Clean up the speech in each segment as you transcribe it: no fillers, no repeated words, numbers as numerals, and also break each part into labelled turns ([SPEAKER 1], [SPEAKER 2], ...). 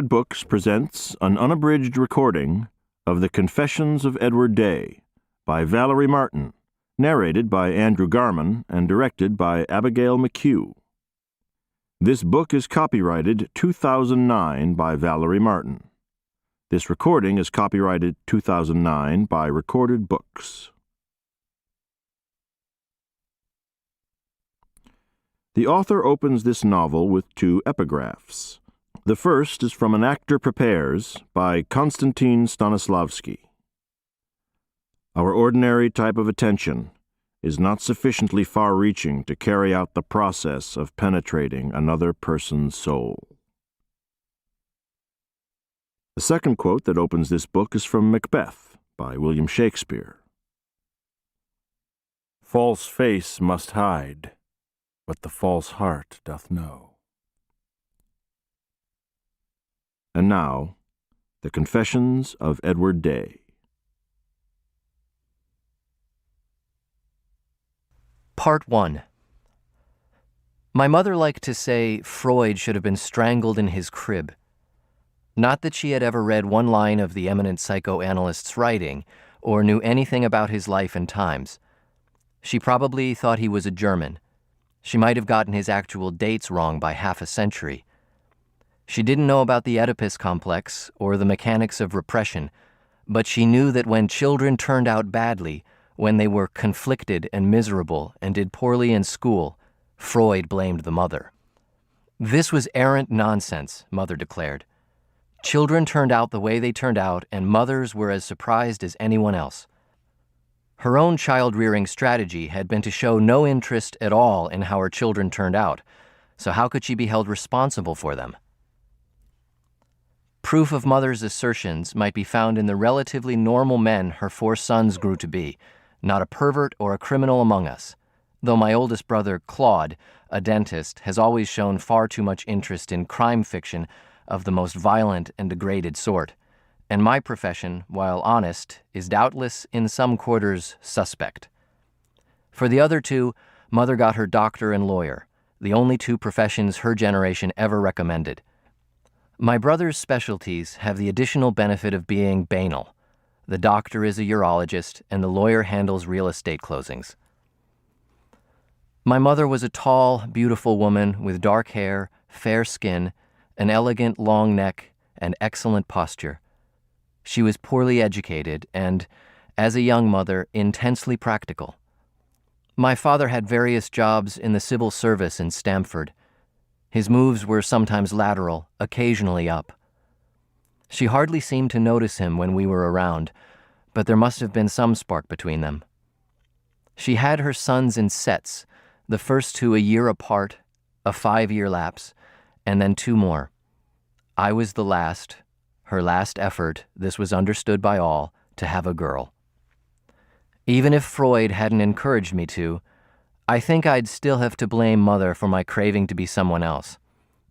[SPEAKER 1] Books presents an unabridged recording of The Confessions of Edward Day by Valerie Martin, narrated by Andrew Garman and directed by Abigail McHugh. This book is copyrighted 2009 by Valerie Martin. This recording is copyrighted 2009 by Recorded Books. The author opens this novel with two epigraphs. The first is from An Actor Prepares by Konstantin Stanislavski. Our ordinary type of attention is not sufficiently far-reaching to carry out the process of penetrating another person's soul. The second quote that opens this book is from Macbeth by William Shakespeare. False face must hide what the false heart doth know. And now, The Confessions of Edward Day.
[SPEAKER 2] Part 1. My mother liked to say Freud should have been strangled in his crib. Not that she had ever read one line of the eminent psychoanalyst's writing, or knew anything about his life and times. She probably thought he was a German. She might have gotten his actual dates wrong by half a century. She didn't know about the Oedipus complex or the mechanics of repression, but she knew that when children turned out badly, when they were conflicted and miserable and did poorly in school, Freud blamed the mother. This was arrant nonsense, Mother declared. Children turned out the way they turned out, and mothers were as surprised as anyone else. Her own child-rearing strategy had been to show no interest at all in how her children turned out, so how could she be held responsible for them? Proof of Mother's assertions might be found in the relatively normal men her 4 sons grew to be, not a pervert or a criminal among us, though my oldest brother, Claude, a dentist, has always shown far too much interest in crime fiction of the most violent and degraded sort, and my profession, while honest, is doubtless in some quarters suspect. For the other 2, Mother got her doctor and lawyer, the only 2 professions her generation ever recommended. My brother's specialties have the additional benefit of being banal. The doctor is a urologist, and the lawyer handles real estate closings. My mother was a tall, beautiful woman with dark hair, fair skin, an elegant long neck, and excellent posture. She was poorly educated and, as a young mother, intensely practical. My father had various jobs in the civil service in Stamford. His moves were sometimes lateral, occasionally up. She hardly seemed to notice him when we were around, but there must have been some spark between them. She had her sons in sets, the first 2 a year apart, a 5-year lapse, and then 2 more. I was the last, her last effort, this was understood by all, to have a girl. Even if Freud hadn't encouraged me to, I think I'd still have to blame Mother for my craving to be someone else,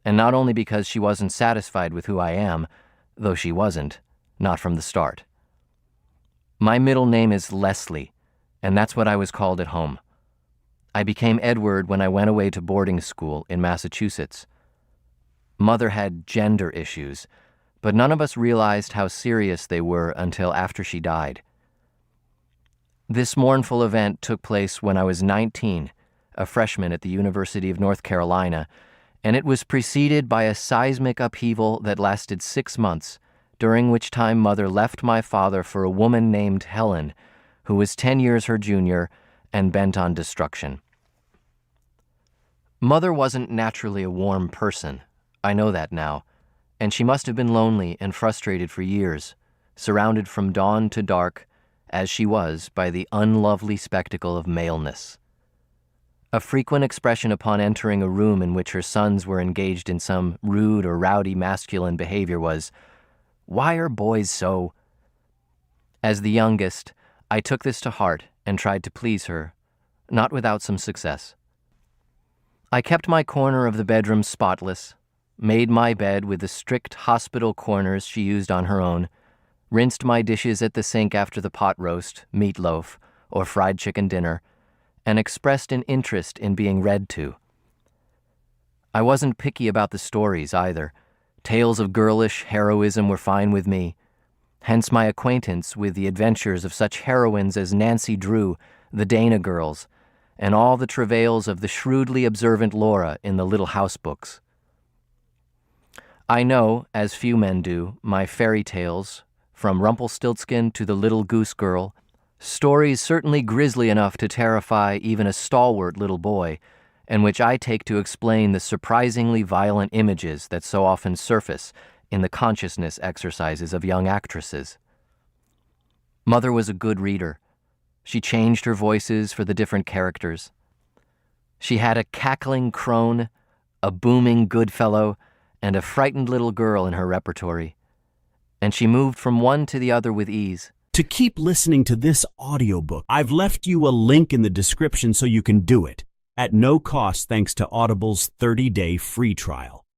[SPEAKER 2] and not only because she wasn't satisfied with who I am, though she wasn't, not from the start. My middle name is Leslie, and that's what I was called at home. I became Edward when I went away to boarding school in Massachusetts. Mother had gender issues, but none of us realized how serious they were until after she died. This mournful event took place when I was 19, a freshman at the University of North Carolina, and it was preceded by a seismic upheaval that lasted 6 months, during which time Mother left my father for a woman named Helen, who was 10 years her junior and bent on destruction. Mother wasn't naturally a warm person, I know that now, and she must have been lonely and frustrated for years, surrounded from dawn to dark, as she was by the unlovely spectacle of maleness. A frequent expression upon entering a room in which her sons were engaged in some rude or rowdy masculine behavior was, "Why are boys so?" As the youngest, I took this to heart and tried to please her, not without some success. I kept my corner of the bedroom spotless, made my bed with the strict hospital corners she used on her own, rinsed my dishes at the sink after the pot roast, meatloaf, or fried chicken dinner, and expressed an interest in being read to. I wasn't picky about the stories either. Tales of girlish heroism were fine with me. Hence my acquaintance with the adventures of such heroines as Nancy Drew, the Dana Girls, and all the travails of the shrewdly observant Laura in the Little House books. I know, as few men do, my fairy tales, from Rumpelstiltskin to the Little Goose Girl, stories certainly grisly enough to terrify even a stalwart little boy, and which I take to explain the surprisingly violent images that so often surface in the consciousness exercises of young actresses. Mother was a good reader. She changed her voices for the different characters. She had a cackling crone, a booming Goodfellow, and a frightened little girl in her repertory. And she moved from one to the other with ease.
[SPEAKER 3] To keep listening to this audiobook, I've left you a link in the description so you can do it, at no cost thanks to Audible's 30-day free trial.